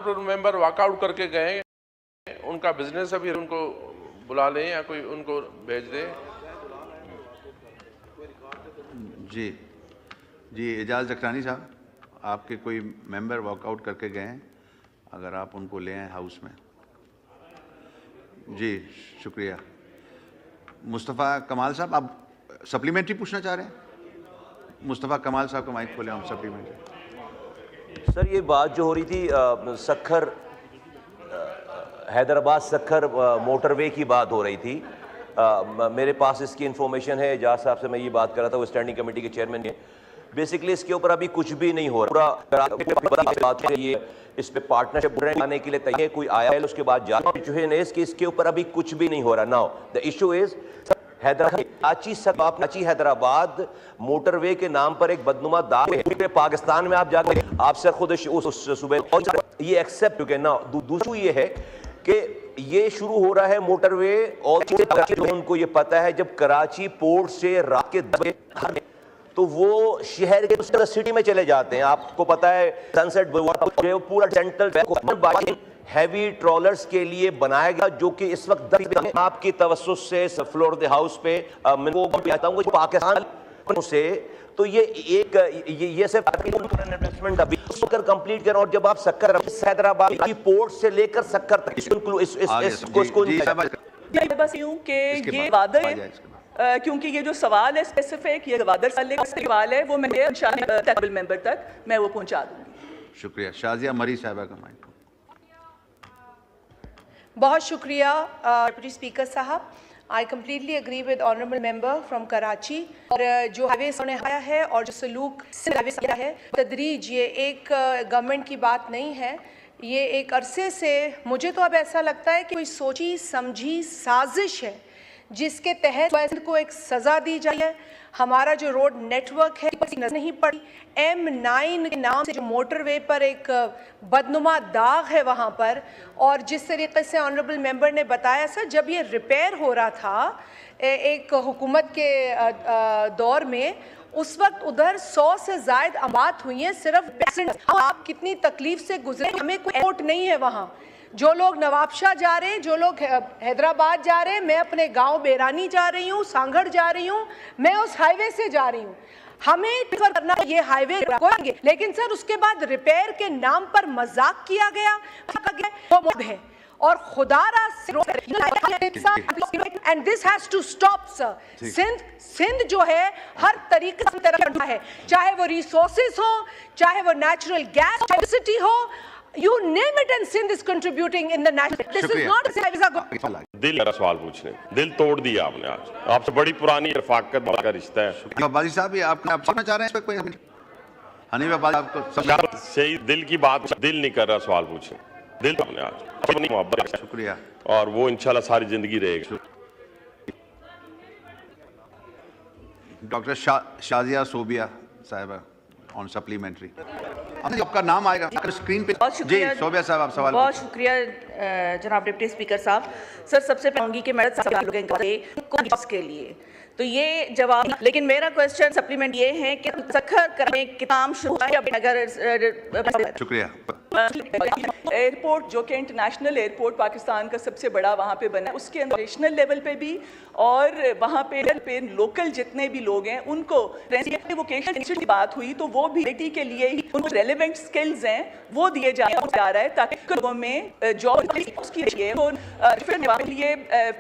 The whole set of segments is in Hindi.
मेंबर वॉकआउट करके गए, उनका बिजनेस अभी, उनको बुला लें या कोई उनको भेज दे। जी जी, एजाज जखरानी साहब, आपके कोई मेंबर वॉकआउट करके गए हैं, अगर आप उनको ले आए हाउस में। जी शुक्रिया। मुस्तफ़ा कमाल साहब, आप सप्लीमेंट्री पूछना चाह रहे हैं? मुस्तफ़ा कमाल साहब का माइक खोले, हम सप्लीमेंट्री। सर ये बात जो हो रही थी सक्खर हैदराबाद सक्खर मोटरवे की बात हो रही थी। मेरे पास इसकी इन्फॉर्मेशन है, एजाज साहब से मैं ये बात कर रहा था, वो स्टैंडिंग कमेटी के चेयरमैन है। बेसिकली इसके ऊपर अभी कुछ भी नहीं हो रहा, पूरा ये इस पे पार्टनरशिप आने के लिए तैयार कोई आया है, उसके बाद इसके ऊपर अभी कुछ भी नहीं हो रहा। Now the issue is Karachi Hyderabad motorway के नाम पर एक बदनुमा दाग है पाकिस्तान में। आप जाकर आप सर खुद उस सुबह ये एक्सेप्ट हो ना। दूसरा ये है कि ये शुरू हो रहा है मोटरवे, और उनको ये पता है जब कराची पोर्ट से रात के 10 बजे तो वो शहर के सिटी में चले जाते हैं। आपको पता है सनसेट पूरा सेंट्रल हैवी ट्रॉलर्स के लिए बनाया गया, जो कि इस वक्त आपकी तवज्जुह से फ्लोर द हाउस पे पाकिस्तान से, तो ये एक ये सिर्फ इन्वेस्टमेंट अभी कंप्लीट कर, और जब आप सक्कर हैदराबाद की पोर्ट से लेकर सक्कर तक बस यूं कि ये वादा है, क्योंकि ये जो सवाल है स्पेसिफिक, ये वादर सवाल है, वो मैं मेंबर तक मैं वो पहुंचा दूंगी। शुक्रिया। शाजिया मरी साहबा का माइक। बहुत शुक्रिया डिप्टी स्पीकर साहब। I completely agree with honourable member from Karachi. और जो हाईवे उन्होंने आया है और जो सलूक हाईवे है तदरीज, ये एक गवर्नमेंट की बात नहीं है, ये एक अरसे से मुझे तो अब ऐसा लगता है कि कोई सोची समझी साजिश है जिसके तहत को एक सज़ा दी जाए। हमारा जो रोड नेटवर्क है नजर नहीं पड़ी, M9 के नाम से जो मोटरवे पर एक बदनुमा दाग है वहाँ पर, और जिस तरीके से ऑनरेबल मेंबर ने बताया सर, जब ये रिपेयर हो रहा था एक हुकूमत के दौर में, उस वक्त उधर 100 से ज़ायद अमात हुई हैं सिर्फ पैसेंजर। आप कितनी तकलीफ से गुजरे, हमें कोई एयरपोर्ट नहीं है वहाँ। जो लोग नवाबशाह जा रहे हैं, जो लोग हैदराबाद जा रहे हैं, मैं अपने गांव बेरानी जा रही हूँ, सांगड़ जा रही हूँ, मैं उस हाईवे से जा रही हूँ। हमें करना ये हाईवे, लेकिन सर उसके बाद रिपेयर के नाम पर मजाक किया गया, वो है और खुदारा and this has to stop sir. Sindh जो है हर तरीके से तरफ है, चाहे वो रिसोर्सेज हो, चाहे वो नेचुरल गैस सिटी हो, you name it, and Sindh is contributing in the national. This is not a दिल का सवाल पूछने, दिल तोड़ दिया आपने। आज आपसे बड़ी पुरानी रफाकत का रिश्ता है। अब्बासी साहब, ये आप पूछना चाह रहे हैं? कोई हनीफ अब्बासी आपको सही दिल की बात, दिल नहीं कर रहा सवाल पूछने, दिल आपने आज अपनी मोहब्बत। शुक्रिया। और वो इंशाल्लाह सारी जिंदगी रहेगा। डॉक्टर शाजिया सोबिया साहिबा ऑन सप्लीमेंट्री, आपका नाम आएगा स्क्रीन पे। जी सोबिया साहब, आप सवाल। बहुत शुक्रिया जनाब डिप्टी स्पीकर साहब। सर सबसे पहले कि मैडम के लिए तो ये जवाब, लेकिन मेरा क्वेश्चन सप्लीमेंट ये है कि सक्खर करने के काम शुरू है अगर। शुक्रिया। एयरपोर्ट जो कि इंटरनेशनल एयरपोर्ट पाकिस्तान का सबसे बड़ा वहाँ पे बना है, उसके अंदर नेशनल लेवल पे भी और वहाँ पे लोकल जितने भी लोग हैं उनको वोकेशनल की बात हुई, तो वो भी बेटी के लिए ही उनको रेलेवेंट स्किल्स हैं वो दिए जा रहा है, ताकि लोगों में जॉब उसकी लिए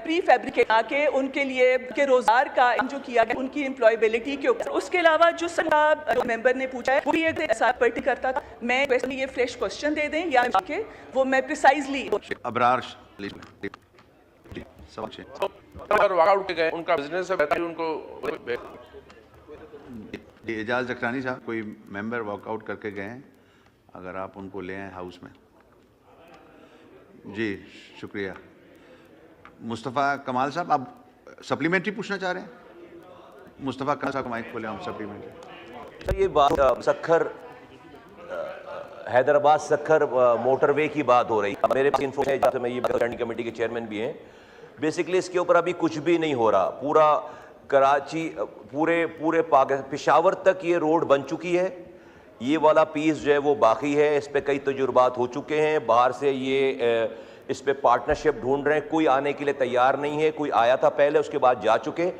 प्री फैब्रिकेट आके उनके लिए के रोजगार का जो किया गया उनकी एम्प्लॉयबिलिटी के ऊपर। उसके अलावा जो मेंबर ने पूछा है वो भी एक करता था, मैं वैसे ये फ्रेश क्वेश्चन दे दें या के वो मैं प्रिसाइजली अबरार वॉकआउट गए, उनका बिजनेस है, उनको एजाज जखरानी साहब, कोई मेंबर वॉकआउट करके गए हैं, अगर आप उनको ले आए हाउस में। जी शुक्रिया। मुस्तफ़ा कमाल साहब, आप सप्लीमेंट्री पूछना चाह रहे हैं? मुस्तफ़ा कमाल साहब माइक खोले, हम सप्लीमेंट्री। तो ये बात सक्खर हैदराबाद सक्खर मोटरवे की बात हो रही है। मेरे पास इन्फो है, जैसे मैं ये स्टैंडिंग कमेटी के चेयरमैन भी हैं। बेसिकली इसके ऊपर अभी कुछ भी नहीं हो रहा। पूरा कराची पूरे पेशावर तक ये रोड बन चुकी है। ये वाला पीस जो है वो बाकी है, इस पे कई तजुर्बात हो चुके हैं, बाहर से ये इस पे पार्टनरशिप ढूंढ रहे हैं, कोई आने के लिए तैयार नहीं है, कोई आया था पहले उसके बाद जा चुके।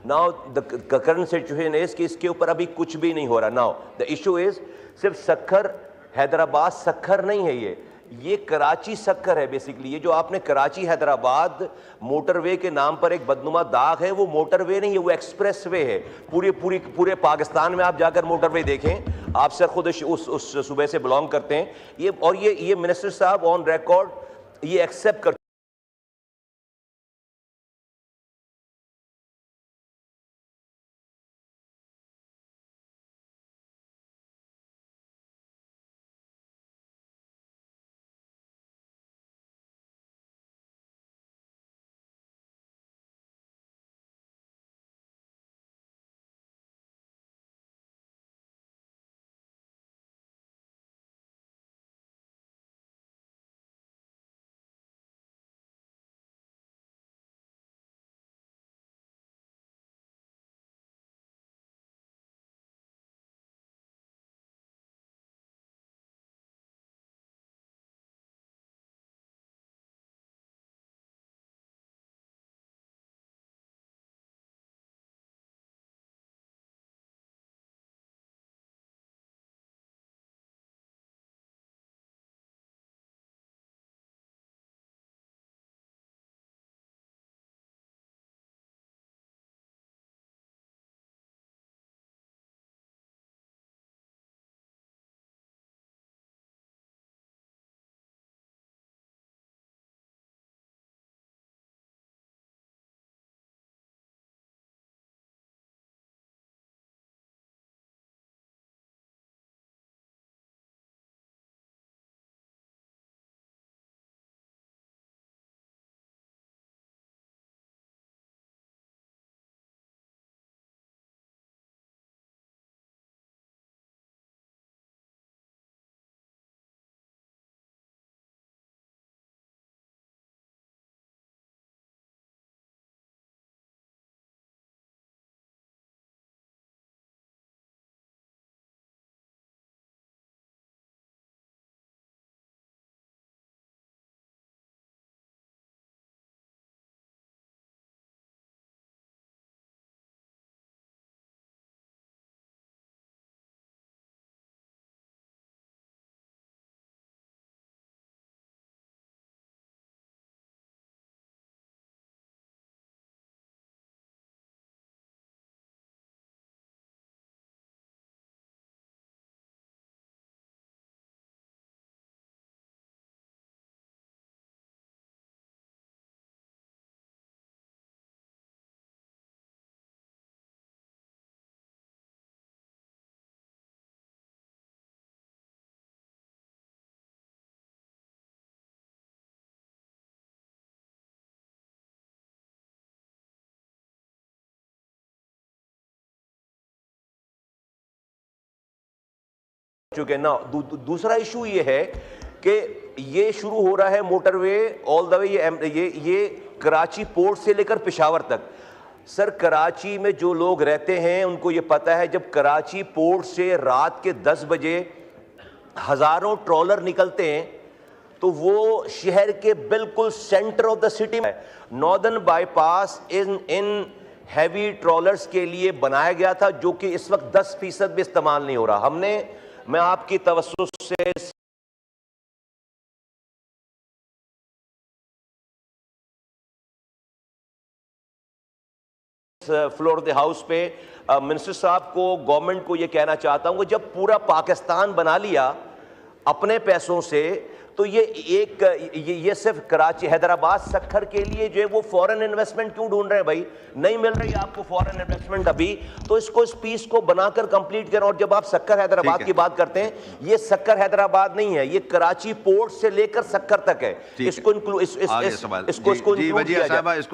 Now the current situation is कि इसके ऊपर अभी कुछ भी नहीं हो रहा। नाउ द इशू इज सिर्फ सक्खर हैदराबाद सक्खर नहीं है, ये कराची सक्खर है बेसिकली। ये जो आपने कराची हैदराबाद मोटरवे के नाम पर एक बदनुमा दाग है, वो मोटरवे नहीं है, वो एक्सप्रेसवे है। पूरे पाकिस्तान में आप जाकर मोटरवे देखें, आप सर खुद उस सूबे से बिलोंग करते हैं। ये मिनिस्टर साहब ऑन रिकॉर्ड ये एक्सेप्ट कर चुके ना। दूसरा इशू ये है कि ये शुरू हो रहा है मोटरवे ऑल द वे, ये कराची पोर्ट से लेकर पेशावर तक। सर कराची में जो लोग रहते हैं उनको ये पता है, जब कराची पोर्ट से रात के 10 बजे हजारों ट्रॉलर निकलते हैं तो वो शहर के बिल्कुल सेंटर ऑफ द सिटी में northern bypass in heavy trollers के लिए बनाया गया था, जो कि इस वक्त 10% भी इस्तेमाल नहीं हो रहा। मैं आपकी तवज्जो से फ्लोर द हाउस पे मिनिस्टर साहब को, गवर्नमेंट को ये कहना चाहता हूं कि जब पूरा पाकिस्तान बना लिया अपने पैसों से, तो ये सिर्फ कराची हैदराबाद सक्खर के लिए जो है वो फॉरेन इन्वेस्टमेंट क्यों ढूंढ रहे हैं भाई? नहीं मिल रही आपको फॉरेन इन्वेस्टमेंट अभी, तो इस पीस को बनाकर कंप्लीट करें। और जब आप सक्खर हैदराबाद की बात करते हैं, ये सक्खर हैदराबाद नहीं है, ये कराची पोर्ट से लेकर सक्खर तक है। इसको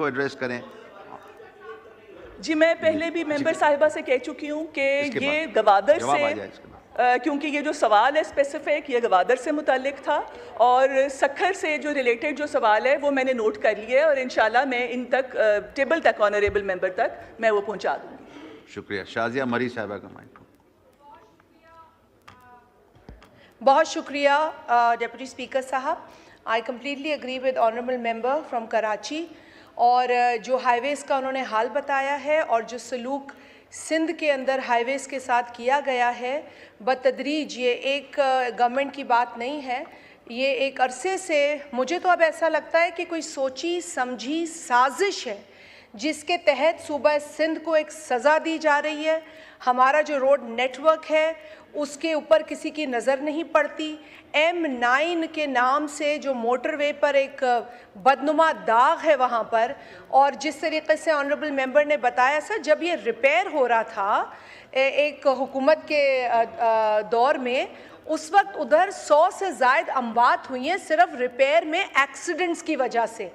एड्रेस करें। जी मैं पहले भी मेंबर साहिबा से कह चुकी हूँ कि ये गवादर से, क्योंकि ये जो सवाल है स्पेसिफिक ये गवादर से मुतालिक था, और सक्खर से जो रिलेटेड जो सवाल है वो मैंने नोट कर लिया है, और इंशाल्लाह मैं इन तक टेबल तक ऑनरेबल मेंबर तक मैं वो पहुंचा दूंगी। शुक्रिया। शाजिया मरी साहिबा का माइक। बहुत शुक्रिया डिप्टी स्पीकर साहब। I completely agree with honourable member from Karachi. और जो हाईवेज़ का उन्होंने हाल बताया है और जो सलूक सिंध के अंदर हाईवेज़ के साथ किया गया है बतदरीज, ये एक गवर्नमेंट की बात नहीं है, ये एक अरसे से मुझे तो अब ऐसा लगता है कि कोई सोची समझी साजिश है जिसके तहत सूबा सिंध को एक सज़ा दी जा रही है। हमारा जो रोड नेटवर्क है उसके ऊपर किसी की नज़र नहीं पड़ती। M9 के नाम से जो मोटरवे पर एक बदनुमा दाग है वहाँ पर, और जिस तरीके से ऑनरेबल मेंबर ने बताया सर, जब ये रिपेयर हो रहा था एक हुकूमत के दौर में, उस वक्त उधर 100 से ज़ायद अमवात हुई हैं सिर्फ रिपेयर में एक्सीडेंट्स की वजह से।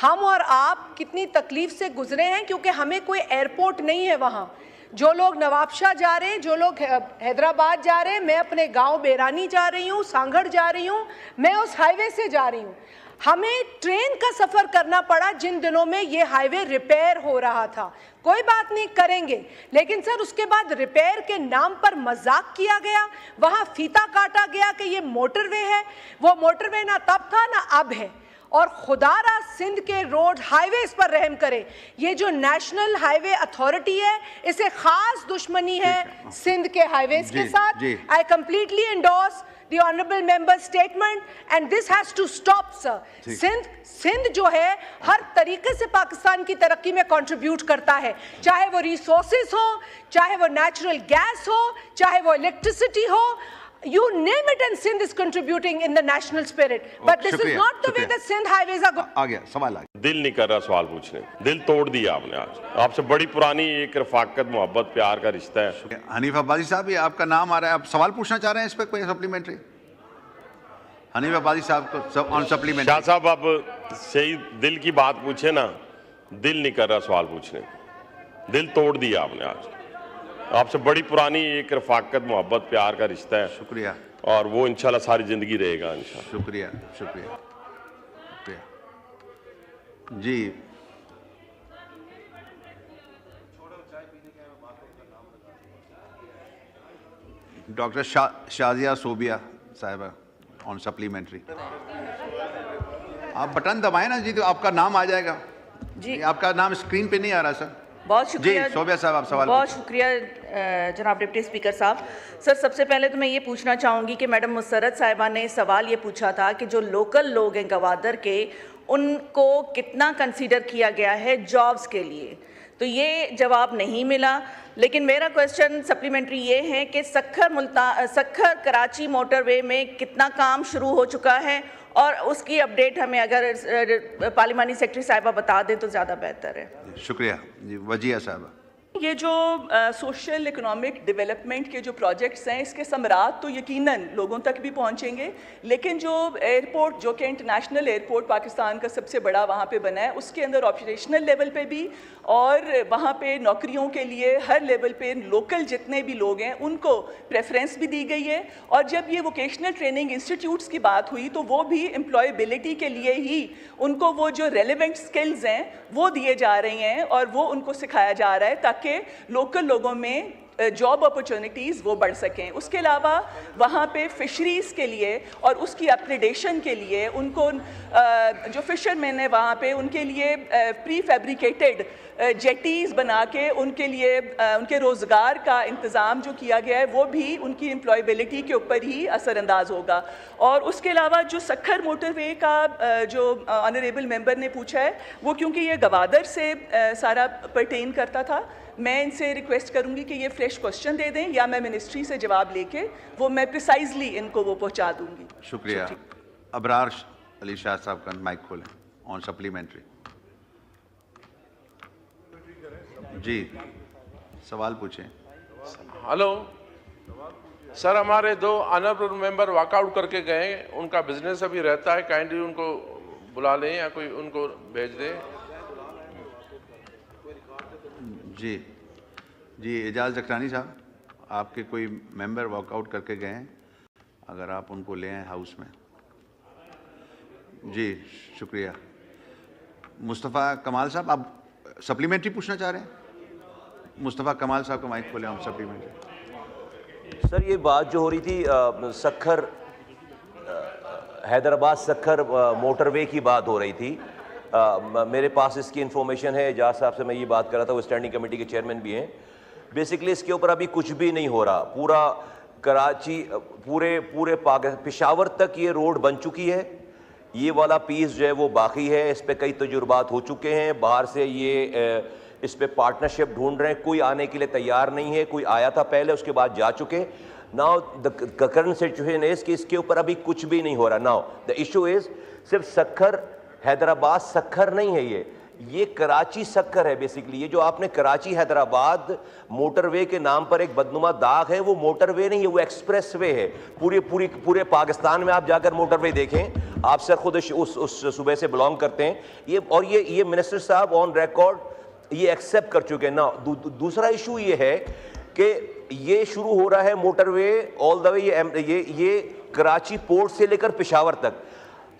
हम और आप कितनी तकलीफ़ से गुजरे हैं क्योंकि हमें कोई एयरपोर्ट नहीं है वहाँ। जो लोग नवाबशाह जा रहे हैं, जो लोग हैदराबाद जा रहे हैं, मैं अपने गांव बेरानी जा रही हूँ, सांगड़ जा रही हूँ, मैं उस हाईवे से जा रही हूँ। हमें ट्रेन का सफ़र करना पड़ा जिन दिनों में ये हाईवे रिपेयर हो रहा था। कोई बात नहीं, करेंगे, लेकिन सर उसके बाद रिपेयर के नाम पर मजाक किया गया, वहाँ फीता काटा गया कि ये मोटरवे है। वो मोटरवे ना तब था ना अब है। और खुदारा सिंध के रोड हाईवेज पर रहम करे। ये जो नेशनल हाईवे अथॉरिटी है इसे खास दुश्मनी है सिंध के हाईवेज के साथ। I completely endorse the honorable member's statement and this has to stop sir। Sindh जो है हर तरीके से पाकिस्तान की तरक्की में कंट्रीब्यूट करता है, चाहे वो रिसोर्सेज हो, चाहे वो नेचुरल गैस हो, चाहे वो इलेक्ट्रिसिटी हो, you name it, and Sindh is contributing in the national spirit, but this is not the way the Sindh highways are आ गया सवाल आ गया। दिल नहीं कर रहा सवाल पूछने, दिल तोड़ दिया आपने। आज आपसे बड़ी पुरानी एक रफाकत, मोहब्बत, प्यार का रिश्ता है। हनीफ अब्बासी साहब, ये आपका नाम आ रहा है, आप सवाल पूछना चाह रहे हैं इस पर कोई सप्लीमेंट्री? हनीफ अब्बासी साहब को ऑन सप्लीमेंट्री। शाह साहब, अब सही दिल की बात पूछे ना, दिल नहीं कर रहा सवाल पूछने, दिल तोड़ दिया आपने। आज आपसे बड़ी पुरानी एक रफाकत, मोहब्बत, प्यार का रिश्ता है। शुक्रिया। और वो इंशाल्लाह सारी जिंदगी रहेगा इंशाल्लाह। शुक्रिया शुक्रिया शुक्रिया जी। डॉक्टर शाजिया सोबिया साहिबा ऑन सप्लीमेंट्री। आप बटन दबाएं ना जी, तो आपका नाम आ जाएगा जी। आपका नाम स्क्रीन पे नहीं आ रहा सर। बहुत शुक्रिया जी सोबिया साहब, आप सवाल। बहुत शुक्रिया जनाब डिप्टी स्पीकर साहब। सर, सबसे पहले तो मैं ये पूछना चाहूँगी कि मैडम मुसर्रत साहिबा ने सवाल ये पूछा था कि जो लोकल लोग हैं गवादर के, उनको कितना कंसीडर किया गया है जॉब्स के लिए, तो ये जवाब नहीं मिला। लेकिन मेरा क्वेश्चन सप्लीमेंट्री ये है कि सखर कराची मोटरवे में कितना काम शुरू हो चुका है, और उसकी अपडेट हमें अगर पार्लिमानी सेक्रेटरी साहिबा बता दें तो ज़्यादा बेहतर है। शुक्रिया जी। वजिया साहबा, ये जो सोशल इकोनॉमिक डेवलपमेंट के जो प्रोजेक्ट्स हैं, इसके समरात तो यकीनन लोगों तक भी पहुंचेंगे, लेकिन जो एयरपोर्ट, जो कि इंटरनेशनल एयरपोर्ट पाकिस्तान का सबसे बड़ा वहाँ पे बना है, उसके अंदर ऑपरेशनल लेवल पे भी और वहाँ पे नौकरियों के लिए हर लेवल पे लोकल जितने भी लोग हैं उनको प्रेफरेंस भी दी गई है। और जब ये वोकेशनल ट्रेनिंग इंस्टीट्यूट्स की बात हुई तो वो भी एम्प्लॉयबिलिटी के लिए ही उनको वो जो रेलेवेंट स्किल्स हैं वो दिए जा रहे हैं और वो उनको सिखाया जा रहा है ताकि लोकल लोगों में जॉब अपॉर्चुनिटीज़ वो बढ़ सकें। उसके अलावा वहाँ पे फ़िशरीज़ के लिए और उसकी अपग्रेडेशन के लिए उनको जो फ़िशरमैन है वहाँ पे उनके लिए प्री फैब्रिकेटेड जेटीज़ बना के उनके लिए उनके रोज़गार का इंतज़ाम जो किया गया है वो भी उनकी एम्प्लॉयबिलिटी के ऊपर ही असरअंदाज होगा। और उसके अलावा जो सखर मोटरवे का जो ऑनरेबल मेंबर ने पूछा है वो क्योंकि ये गवादर से सारा परटेन करता था, मैं इनसे रिक्वेस्ट करूंगी कि ये फ्रेश क्वेश्चन दे दें या मैं मिनिस्ट्री से जवाब लेके वो मैं प्रिसाइजली इनको वो पहुंचा दूंगी। शुक्रिया। अबरार अली शाह साहब का माइक खोलें ऑन सप्लीमेंट्री। जी सवाल पूछें। हेलो सर, हमारे दो ऑनरेबल मेंबर वॉकआउट करके गए, उनका बिजनेस अभी रहता है, काइंडली उनको बुला लें या कोई उनको भेज दें। जी जी एजाज जखरानी साहब, आपके कोई मेंबर वॉकआउट करके गए हैं, अगर आप उनको ले आए हाउस में। जी शुक्रिया। मुस्तफ़ा कमाल साहब, आप सप्लीमेंट्री पूछना चाह रहे हैं? मुस्तफ़ा कमाल साहब का माइक खोले, हम सप्लीमेंट्री। सर, ये बात जो हो रही थी सखर हैदराबाद सक्खर मोटरवे की बात हो रही थी। मेरे पास इसकी इन्फॉर्मेशन है, एजाज साहब से मैं ये बात कर रहा था, वो स्टैंडिंग कमेटी के चेयरमैन भी हैं। बेसिकली इसके ऊपर अभी कुछ भी नहीं हो रहा। पूरा कराची, पूरे पेशावर तक ये रोड बन चुकी है। ये वाला पीस जो है वो बाकी है। इस पे कई तजुर्बात हो चुके हैं। बाहर से ये इस पे पार्टनरशिप ढूंढ रहे हैं, कोई आने के लिए तैयार नहीं है। कोई आया था पहले, उसके बाद जा चुके। Now the current situation is कि इसके ऊपर अभी कुछ भी नहीं हो रहा। नाउ द इशू इज सिर्फ सक्खर, हैदराबाद सक्खर नहीं है, ये कराची सक्खर है। बेसिकली ये जो आपने कराची हैदराबाद मोटरवे के नाम पर एक बदनुमा दाग है, वो मोटरवे नहीं है, वो एक्सप्रेस वे है। पूरे पाकिस्तान में आप जाकर मोटरवे देखें, आप सर खुद उस सूबे से बिलोंग करते हैं। ये मिनिस्टर साहब ऑन रिकॉर्ड ये एक्सेप्ट कर चुके हैं ना। दूसरा इशू ये है कि ये शुरू हो रहा है मोटरवे ऑल द वे, ये कराची पोर्ट से लेकर पेशावर तक।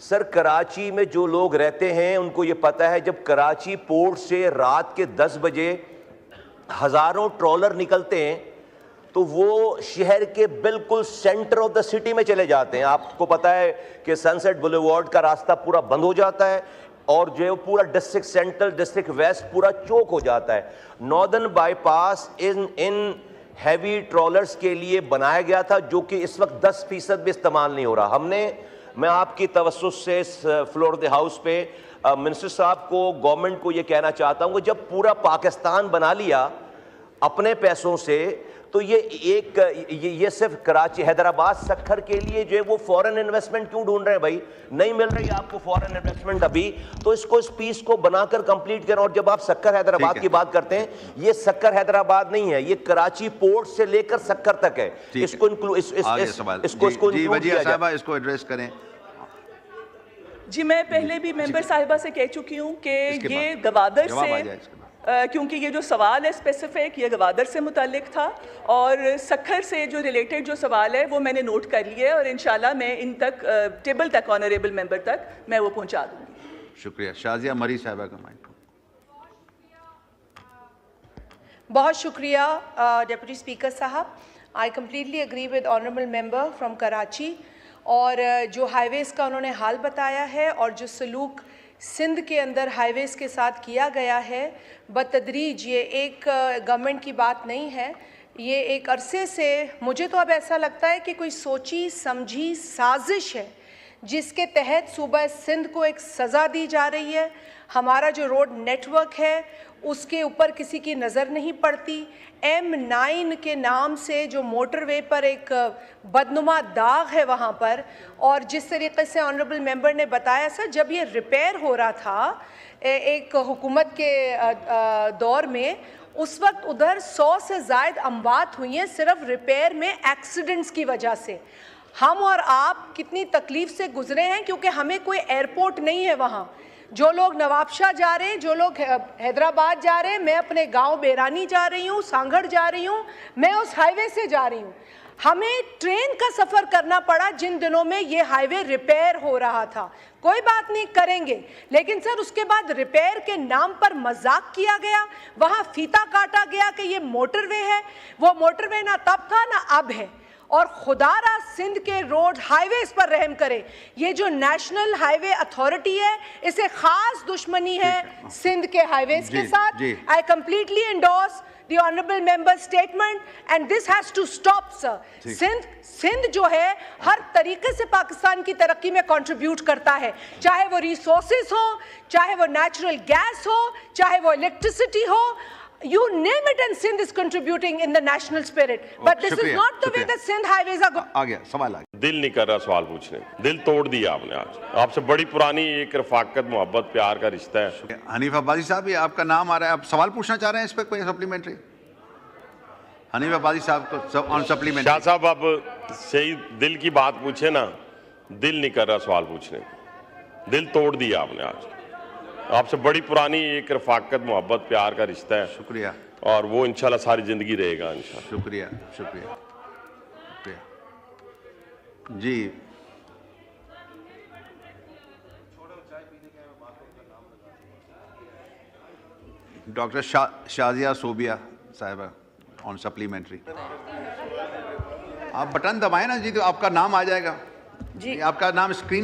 सर कराची में जो लोग रहते हैं उनको ये पता है, जब कराची पोर्ट से रात के 10 बजे हजारों ट्रॉलर निकलते हैं तो वो शहर के बिल्कुल सेंटर ऑफ द सिटी में चले जाते हैं। आपको पता है कि सनसेट बुलेवार्ड का रास्ता पूरा बंद हो जाता है और जो पूरा डिस्ट्रिक्ट सेंट्रल, डिस्ट्रिक्ट वेस्ट पूरा चौक हो जाता है। Northern bypass in heavy trollers के लिए बनाया गया था, जो कि इस वक्त 10% भी इस्तेमाल नहीं हो रहा। मैं आपकी तवस्सुस से इस फ्लोर द हाउस पे मिनिस्टर साहब को, गवर्नमेंट को ये कहना चाहता हूँ कि जब पूरा पाकिस्तान बना लिया अपने पैसों से, तो ये सिर्फ कराची हैदराबाद सक्खर के लिए जो है वो फॉरेन इन्वेस्टमेंट क्यों ढूंढ रहे हैं भाई? नहीं मिल रही आपको फॉरेन इन्वेस्टमेंट अभी, तो इसको इस पीस को बनाकर कंप्लीट करें। और जब आप सक्खर हैदराबाद की बात करते हैं, ये सक्खर हैदराबाद नहीं है, ये कराची पोर्ट से लेकर सक्खर तक है। इसको इसको एड्रेस करें। जी, मैं पहले भी मेंबर साहिबा से कह चुकी हूँ कि ये गवादर से, क्योंकि ये जो सवाल है स्पेसिफिक, ये गवादर से मुतालिक था, और सक्खर से जो रिलेटेड जो सवाल है वो मैंने नोट कर लिया है और इंशाल्लाह मैं इन तक टेबल तक, ऑनरेबल मेंबर तक मैं वो पहुंचा दूंगी। शुक्रिया। शाजिया मरी साहिबा का माइक। बहुत शुक्रिया डिप्टी स्पीकर साहब। I completely agree with honourable member from Karachi, और जो हाईवेज़ का उन्होंने हाल बताया है और जो सलूक सिंध के अंदर हाईवेज़ के साथ किया गया है बतदरीज, ये एक गवर्नमेंट की बात नहीं है, ये एक अरसे से मुझे तो अब ऐसा लगता है कि कोई सोची समझी साजिश है जिसके तहत सूबा सिंध को एक सज़ा दी जा रही है। हमारा जो रोड नेटवर्क है उसके ऊपर किसी की नज़र नहीं पड़ती। M9 के नाम से जो मोटरवे पर एक बदनुमा दाग है वहाँ पर, और जिस तरीके से ऑनरेबल मेंबर ने बताया सर, जब ये रिपेयर हो रहा था एक हुकूमत के दौर में, उस वक्त उधर 100 से ज़ायद अमवात हुई हैं सिर्फ रिपेयर में एक्सीडेंट्स की वजह से। हम और आप कितनी तकलीफ़ से गुजरे हैं, क्योंकि हमें कोई एयरपोर्ट नहीं है वहाँ। जो लोग नवाबशाह जा रहे हैं, जो लोग हैदराबाद जा रहे हैं, मैं अपने गांव बेरानी जा रही हूँ, सांगड़ जा रही हूँ, मैं उस हाईवे से जा रही हूँ। हमें ट्रेन का सफ़र करना पड़ा जिन दिनों में ये हाईवे रिपेयर हो रहा था। कोई बात नहीं, करेंगे, लेकिन सर उसके बाद रिपेयर के नाम पर मजाक किया गया, वहाँ फीता काटा गया कि ये मोटरवे है। वो मोटरवे ना तब था ना अब है। और खुदारा सिंध के रोड हाईवेज पर रहम करे। ये जो नेशनल हाईवे अथॉरिटी है, इसे खास दुश्मनी है सिंध के हाईवेज के साथ। I completely endorse the honorable member's statement and this has to stop, sir. Sindh जो है हर तरीके से पाकिस्तान की तरक्की में कंट्रीब्यूट करता है, चाहे वो रिसोर्सेज हो, चाहे वो नेचुरल गैस हो, चाहे वो इलेक्ट्रिसिटी हो, you name it, and Sindh is contributing in the national spirit. But this is not the way that Sindh highways are going. आ गया सवाल, आ गया। दिल नहीं कर रहा सवाल पूछने, दिल तोड़ दिया आपने आज। आपसे बड़ी पुरानी एक रफाकत, मोहब्बत, प्यार का रिश्ता है। हनीफ अब्बासी साहब, ये आपका नाम आ रहा है, आप सवाल पूछना चाह रहे हैं इस पर कोई सप्लीमेंट्री? हनीफ अब्बासी साहब को ऑन सप्लीमेंट्री। शाह साहब, अब सही दिल की बात पूछे ना, दिल नहीं कर रहा सवाल पूछने, दिल तोड़ दिया आपने आज। आपसे बड़ी पुरानी एक रफाकत, मोहब्बत, प्यार का रिश्ता है। शुक्रिया। और वो इंशाल्लाह सारी जिंदगी रहेगा इंशाल्लाह। शुक्रिया, शुक्रिया, शुक्रिया जी। डॉक्टर शाजिया सोबिया साहिबा ऑन सप्लीमेंट्री। आप बटन दबाएं ना जी, तो आपका नाम आ जाएगा जी। आपका नाम स्क्रीन